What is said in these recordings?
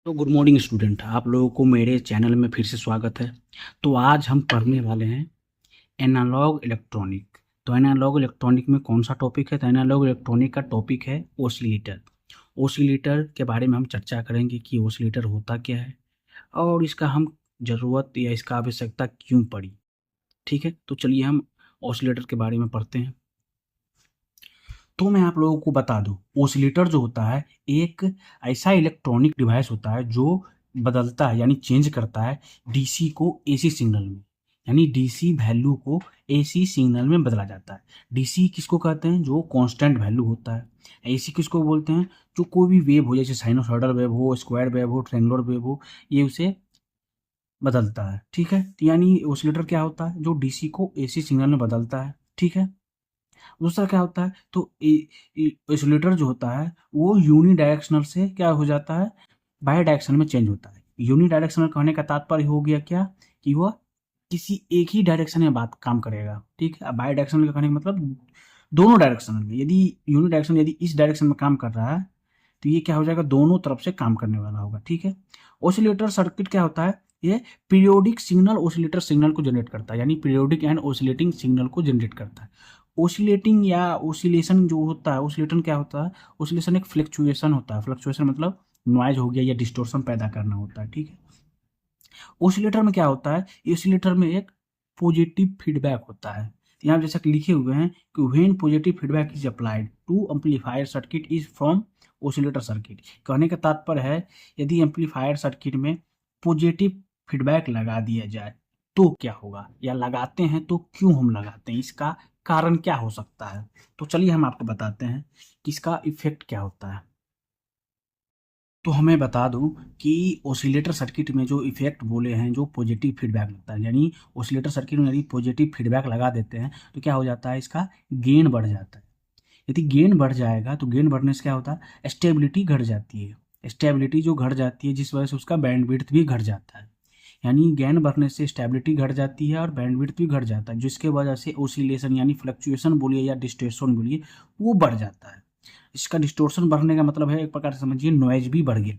तो good morning student, आप लोगों को मेरे चैनल में फिर से स्वागत है। तो आज हम पढ़ने वाले हैं एनालॉग इलेक्ट्रॉनिक। तो एनालॉग इलेक्ट्रॉनिक में कौन सा टॉपिक है? तो एनालॉग इलेक्ट्रॉनिक का टॉपिक है ओसिलेटर। ओसिलेटर के बारे में हम चर्चा करेंगे कि ओसिलेटर होता क्या है और इसका हम ज़रूरत या इसका आवश्यकता क्यों पड़ी। ठीक है, तो चलिए हम ओसिलेटर के बारे में पढ़ते हैं। तो मैं आप लोगों को बता दूं, ओसिलेटर जो होता है एक ऐसा इलेक्ट्रॉनिक डिवाइस होता है जो बदलता है यानी चेंज करता है डीसी को एसी सिग्नल में। यानी डीसी वैल्यू को एसी सिग्नल में बदला जाता है। डीसी किसको कहते हैं? जो कांस्टेंट वैल्यू होता है। एसी किसको बोलते हैं? जो कोई भी वेव हो, जैसे साइनोसॉइडल वेव हो, स्क्वायर वेव हो, ट्रायंगुलर वेव हो, ये उसे बदलता है। ठीक है, तो यानी ओसिलेटर क्या होता है? जो डीसी को एसी सिग्नल में बदलता है। ठीक है, दूसरा क्या होता है? तो oscillator जो होता है वो यूनी डायरेक्शनल से क्या हो जाता है? बाई डायरेक्शनल में चेंज होता है। यूनी डायरेक्शनल कहने का तात्पर्य हो गया क्या कि वह किसी एक ही डायरेक्शन में बात काम करेगा। ठीक है, बाई डायरेक्शनल का कहने का मतलब दोनों डायरेक्शन में। यदि यूनी डायरेक्शन यदि इस डायरेक्शन में काम कर रहा है तो ये क्या हो जाएगा? दोनों तरफ से काम करने वाला होगा। ठीक है, ओसिलेटर सर्किट क्या होता है? ये पीरियोडिक सिग्नल ओसिलेटर सिग्नल को जनरेट करता है, यानी पीरियोडिक एंड ओसिलेटिंग सिग्नल को जनरेट करता है। ओसिलेटिंग या ओसिलेशन जो होता है, ओसिलेटन क्या होता है? ओसिलेशन एक फ्लक्चुएशन होता है। फ्लक्चुएशन मतलब नॉइज हो गया या डिस्टोर्शन पैदा करना होता है। ठीक है, ओसिलेटर में क्या होता है? ओसिलेटर में एक पॉजिटिव फीडबैक होता है। तो यहाँ जैसा कि लिखे हुए हैं कि when positive feedback is applied to amplifier circuit is from oscillator circuit. कहने का तात्पर्य है यदि एम्पलीफायर सर्किट में पॉजिटिव फीडबैक लगा दिया जाए तो क्या होगा, या लगाते हैं तो क्यों हम लगाते हैं, इसका कारण क्या हो सकता है। तो चलिए हम आपको बताते हैं कि इसका इफेक्ट क्या होता है। तो हमें बता दूं कि ओसिलेटर सर्किट में जो इफेक्ट बोले हैं, जो पॉजिटिव फीडबैक लगता है, यानी ओसिलेटर सर्किट में यदि पॉजिटिव फीडबैक लगा देते हैं तो क्या हो जाता है? इसका गेन बढ़ जाता है। यदि गेन बढ़ जाएगा तो गेन बढ़ने से क्या होता है? स्टेबिलिटी घट जाती है। स्टेबिलिटी जो घट जाती है जिस वजह से उसका बैंडविड्थ भी घट जाता है। यानी गेन बढ़ने से स्टेबिलिटी घट जाती है और बैंडविड्थ भी घट जाता है, जिसके वजह से ओसिलेशन यानी फ्लक्चुएशन बोलिए या डिस्टॉर्शन बोलिए वो बढ़ जाता है। इसका डिस्टॉर्शन बढ़ने का मतलब है एक प्रकार से समझिए नॉइज भी बढ़ गया।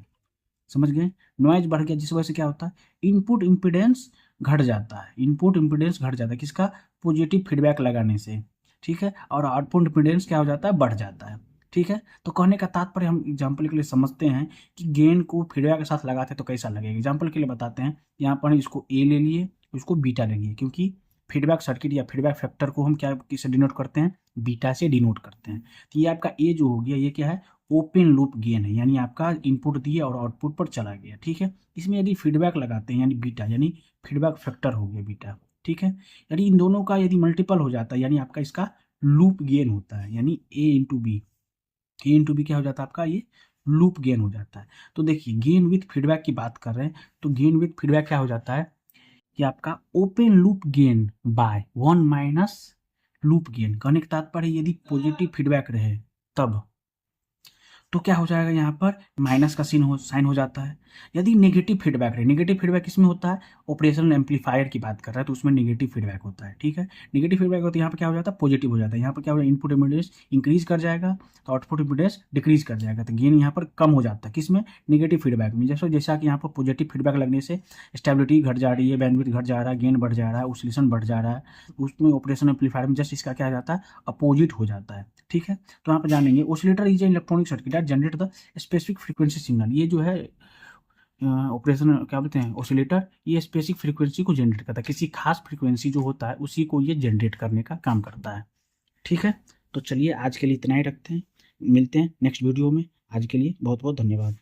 समझ गए? नॉइज बढ़ गया जिस वजह से क्या होता है? इनपुट इम्पीडेंस घट जाता है। इनपुट इम्पीडेंस घट जाता है किसका? पॉजिटिव फीडबैक लगाने से। ठीक है, और आउटपुट इम्पीडेंस क्या हो जाता है? बढ़ जाता है। ठीक है, तो कहने का तात्पर्य हम एग्जाम्पल के लिए समझते हैं कि गेन को फीडबैक के साथ लगाते हैं तो कैसा लगेगा। एग्जाम्पल के लिए बताते हैं, यहाँ पर इसको ए ले लिए, उसको बीटा ले लिए, क्योंकि फीडबैक सर्किट या फीडबैक फैक्टर को हम क्या किससे डिनोट करते हैं? बीटा से डिनोट करते हैं। तो ये आपका ए जो हो गया, ये क्या है? ओपन लूप गेन है, यानी आपका इनपुट दिया और आउटपुट पर चला गया। ठीक है, इसमें यदि फीडबैक लगाते हैं यानी बीटा, यानी फीडबैक फैक्टर हो गया बीटा। ठीक है, यदि इन दोनों का यदि मल्टीपल हो जाता है यानी आपका इसका लूप गेन होता है, यानी ए इंटू बी। ए इंटू बी क्या हो जाता है आपका? ये लूप गेन हो जाता है। तो देखिए, गेन विथ फीडबैक की बात कर रहे हैं तो गेन विथ फीडबैक क्या हो जाता है कि आपका open loop gain by one minus loop gain. कहने का तात्पर्य यदि पॉजिटिव फीडबैक रहे तब तो क्या हो जाएगा? यहाँ पर माइनस का साइन हो जाता है। यदि नेगेटिव फीडबैक रहे, नेगेटिव फीडबैक किसमें होता है? ऑपरेशनल एम्पलीफायर की बात कर रहा है तो उसमें नेगेटिव फीडबैक होता है। ठीक है, नेगेटिव फीडबैक होता है, यहाँ पर क्या हो जाता है? पॉजिटिव हो जाता है। यहाँ पर क्या हो जाएगा? इनपुट इम्पीडेंस इंक्रीज कर जाएगा तो आउटपुट इम्पीडेंस डिक्रीज कर जाएगा, तो गेन यहाँ पर कम हो जाता है। किसमें? नेगेटिव फीडबैक में। जैसा कि यहाँ पर पॉजिटिव फीडबैक लगने से स्टेबिलिटी घट जा रही है, बैंडविड्थ घट जा रहा है, गेन बढ़ जा रहा है, ऑसिलेशन बढ़ जा रहा है। उसमें ऑपरेशन एम्पलीफायर में जस्ट इसका क्या हो जाता है? अपोजिट हो जाता है। ठीक है, तो यहाँ पर जानेंगे oscillator is electronic circuit that generate the specific frequency signal. ये जो है ऑपरेशन क्या बोलते हैं? ऑसिलेटर, ये स्पेसिफिक फ्रीक्वेंसी को जनरेट करता है। किसी खास फ्रीक्वेंसी जो होता है उसी को ये जनरेट करने का काम करता है। ठीक है, तो चलिए आज के लिए इतना ही रखते हैं, मिलते हैं नेक्स्ट वीडियो में। आज के लिए बहुत बहुत धन्यवाद।